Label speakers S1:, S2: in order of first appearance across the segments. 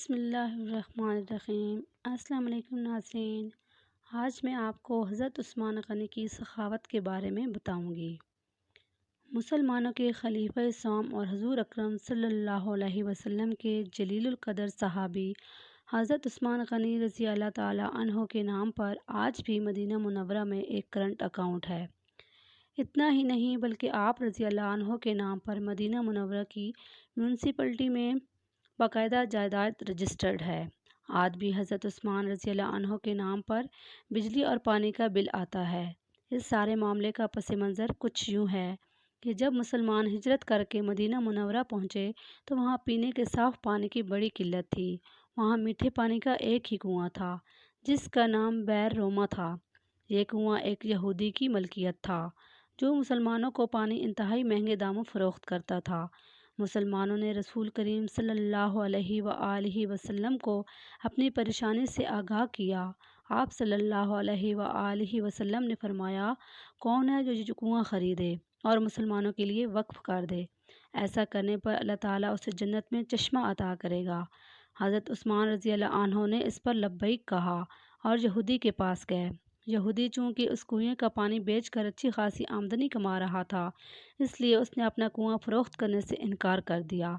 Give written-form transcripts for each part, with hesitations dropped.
S1: بسم اللہ الرحمن الرحیم۔ السلام علیکم ناظرین، آج میں آپ کو حضرت عثمان غنی کی سخاوت کے بارے میں بتاؤں گی۔ مسلمانوں کے خلیفہ سوم اور حضور اکرم صلی اللہ علیہ وسلم کے جلیل القدر صحابی حضرت عثمان غنی رضی اللہ تعالیٰ عنہ کے نام پر آج بھی مدینہ منورہ میں ایک کرنٹ اکاؤنٹ ہے۔ اتنا ہی نہیں بلکہ آپ رضی اللہ عنہ کے نام پر مدینہ منورہ کی میونسپلٹی میں باقاعدہ جائیداد رجسٹرڈ ہے۔ آج بھی حضرت عثمان رضی اللہ عنہ کے نام پر بجلی اور پانی کا بل آتا ہے۔ اس سارے معاملے کا پس منظر کچھ یوں ہے کہ جب مسلمان ہجرت کر کے مدینہ منورہ پہنچے تو وہاں پینے کے صاف پانی کی بڑی قلت تھی۔ وہاں میٹھے پانی کا ایک ہی کنواں تھا جس کا نام بئر روما تھا۔ یہ کنواں ایک یہودی کی ملکیت تھا جو مسلمانوں کو پانی انتہائی مہنگے داموں فروخت کرتا تھا۔ مسلمانوں نے رسول کریم صلی اللہ علیہ وآلہ وسلم کو اپنی پریشانی سے آگاہ کیا۔ آپ صلی اللہ علیہ وآلہ وسلم نے فرمایا، کون ہے جو یہ کنواں خریدے اور مسلمانوں کے لیے وقف کر دے؟ ایسا کرنے پر اللہ تعالیٰ اسے جنت میں چشمہ عطا کرے گا۔ حضرت عثمان رضی اللہ عنہ نے اس پر لبیک کہا اور یہودی کے پاس گئے۔ یہودی چونکہ اس کنویں کا پانی بیچ کر اچھی خاصی آمدنی کما رہا تھا، اس لیے اس نے اپنا کنواں فروخت کرنے سے انکار کر دیا۔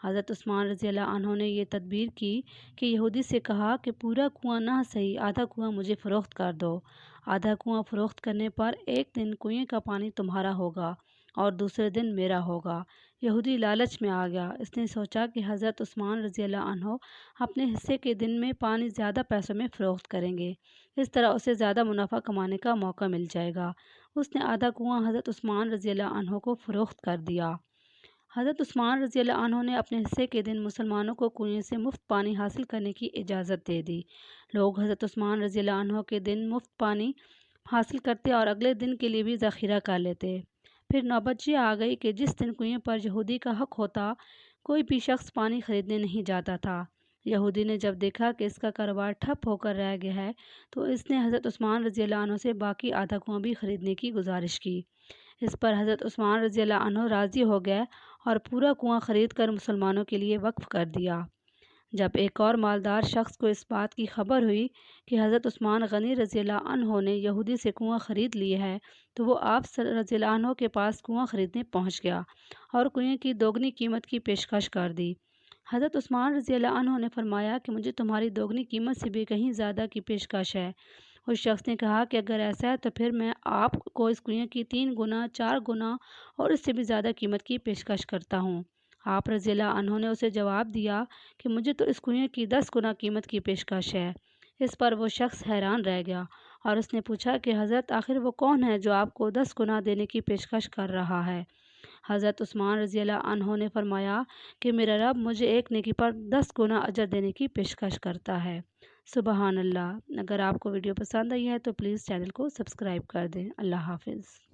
S1: حضرت عثمان رضی اللہ عنہ نے یہ تدبیر کی کہ یہودی سے کہا کہ پورا کنواں نہ صحیح آدھا کنواں مجھے فروخت کر دو۔ آدھا کنواں فروخت کرنے پر ایک دن کنویں کا پانی تمہارا ہوگا اور دوسرے دن میرا ہوگا۔ یہودی لالچ میں آ گیا۔ اس نے سوچا کہ حضرت عثمان رضی اللہ عنہ اپنے حصے کے دن میں پانی زیادہ پیسوں میں فروخت کریں گے، اس طرح اسے زیادہ منافع کمانے کا موقع مل جائے گا۔ اس نے آدھا کنواں حضرت عثمان رضی اللہ عنہ کو فروخت کر دیا۔ حضرت عثمان رضی اللہ عنہ نے اپنے حصے کے دن مسلمانوں کو کنویں سے مفت پانی حاصل کرنے کی اجازت دے دی۔ لوگ حضرت عثمان رضی اللہ عنہ کے دن مفت پانی حاصل کرتے اور اگلے دن کے لیے بھی ذخیرہ کر لیتے۔ پھر نوبت یہ آ گئی کہ جس دن کنویں پر یہودی کا حق ہوتا، کوئی بھی شخص پانی خریدنے نہیں جاتا تھا۔ یہودی نے جب دیکھا کہ اس کا کاروبار ٹھپ ہو کر رہ گیا ہے تو اس نے حضرت عثمان رضی اللہ عنہ سے باقی آدھا کنواں بھی خریدنے کی گزارش کی۔ اس پر حضرت عثمان رضی اللہ عنہ راضی ہو گئے اور پورا کنواں خرید کر مسلمانوں کے لیے وقف کر دیا۔ جب ایک اور مالدار شخص کو اس بات کی خبر ہوئی کہ حضرت عثمان غنی رضی اللہ عنہ نے یہودی سے کنواں خرید لیا ہے تو وہ آپ رضی اللہ عنہ کے پاس کنواں خریدنے پہنچ گیا اور کنویں کی دوگنی قیمت کی پیشکش کر دی۔ حضرت عثمان رضی اللہ عنہ نے فرمایا کہ مجھے تمہاری دوگنی قیمت سے بھی کہیں زیادہ کی پیشکش ہے۔ اس شخص نے کہا کہ اگر ایسا ہے تو پھر میں آپ کو اس کنویں کی 3 گنا 4 گنا اور اس سے بھی زیادہ قیمت کی پیشکش کرتا ہوں۔ آپ رضی اللہ عنہ نے اسے جواب دیا کہ مجھے تو اس کنویں کی 10 گنا قیمت کی پیشکش ہے۔ اس پر وہ شخص حیران رہ گیا اور اس نے پوچھا کہ حضرت آخر وہ کون ہے جو آپ کو 10 گنا دینے کی پیشکش کر رہا ہے؟ حضرت عثمان رضی اللہ عنہ نے فرمایا کہ میرا رب مجھے ایک نیکی پر 10 گنا اجر دینے کی پیشکش کرتا ہے۔ سبحان اللہ۔ اگر آپ کو ویڈیو پسند آئی ہے تو پلیز چینل کو سبسکرائب کر دیں۔ اللہ حافظ۔